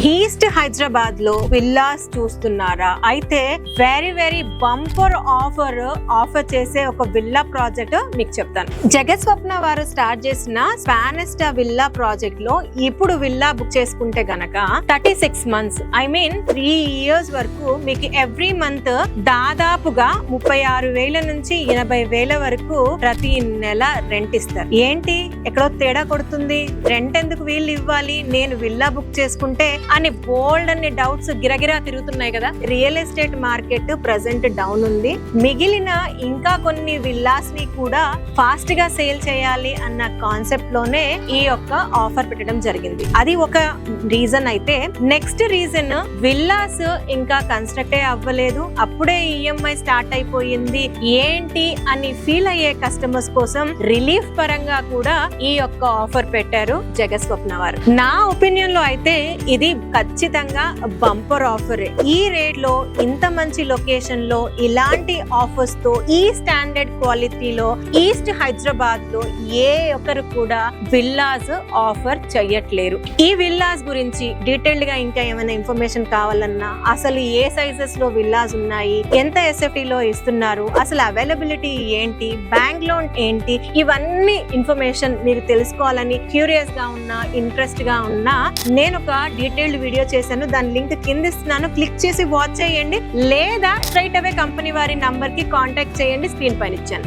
East Hyderabad లో villas చూస్తున్నారా? అయితే వెరీ బంపర్ ఆఫర్ చేసే ఒక విల్లా ప్రాజెక్ట్ మీకు చెప్తాను. జగత్ స్వప్న వారు స్టార్ట్ చేసిన స్పానిస్టా విల్లా ప్రాజెక్ట్ లో ఇప్పుడు విల్లా బుక్ చేసుకుంటే గనక 36 months 3 years వరకు మీకు ఎవ్రీ మంత్ దాదాపుగా 36,000 నుంచి 80,000 వరకు ప్రతి నెల రెంట్ ఇస్తారు. ఏంటి ఎక్కడో తేడా కొడుతుంది, రెంట్ ఎందుకు వీళ్ళు ఇవ్వాలి, నేను విల్లా బుక్ చేసుకుంటే అని బోల్డ్ అన్ని డౌట్స్ గిరగిరా తిరుగుతున్నాయి కదా. Real estate market present down ఉంది. మిగిలిన ఇంకా కొన్ని విల్లాస్ ని కూడా ఫాస్ట్ గా సేల్ చేయాలి అన్న కాన్సెప్ట్ లోనే ఈ యొక్క ఆఫర్ పెట్టడం జరిగింది. అది ఒక రీజన్. అయితే నెక్స్ట్ రీజన్, విల్లాస్ ఇంకా కన్స్ట్రక్ట్ అవ్వలేదు, అప్పుడే ఈఎంఐ స్టార్ట్ అయిపోయింది ఏంటి అని ఫీల్ అయ్యే కస్టమర్స్ కోసం రిలీఫ్ పరంగా కూడా ఈ యొక్క ఆఫర్ పెట్టారు జగత్ స్వప్న వారు. నా ఒపీనియన్ లో అయితే ఇది ఖచ్చితంగా బంపర్ ఆఫర్. ఈ రేట్ లో ఇంత మంచి లొకేషన్ లో ఇలాంటి ఆఫర్స్ తో ఈ స్టాండర్డ్ క్వాలిటీలో ఈస్ట్ హైదరాబాద్ లో ఏ ఒక్కరు కూడా విల్లాస్ ఆఫర్ చేయట్లేరు. ఈ విల్లాస్ గురించి డీటెయిల్డ్ గా ఇంకా ఏమైనా ఇన్ఫర్మేషన్ కావాలన్నా, అసలు ఏ సైజెస్ లో విల్లాస్ ఉన్నాయి, ఎంత ఎస్ఎఫ్టీ లో ఇస్తున్నారు, అసలు అవైలబిలిటీ ఏంటి, బ్యాంక్ లోన్ ఏంటి, ఇవన్నీ ఇన్ఫర్మేషన్ మీరు తెలుసుకోవాలని క్యూరియస్ గా ఉన్నా, ఇంట్రెస్ట్ గా ఉన్నా, నేను ఒక డీటెయిల్డ్ వీడియో చేశాను. దాని లింక్ కింద ఇస్తున్నాను, క్లిక్ చేసి వాచ్ చేయండి. లేదా స్ట్రైట్ అవే కంపెనీ వారి నంబర్ కి కాంటాక్ట్ చేయండి, స్క్రీన్ పైన ఇచ్చాను.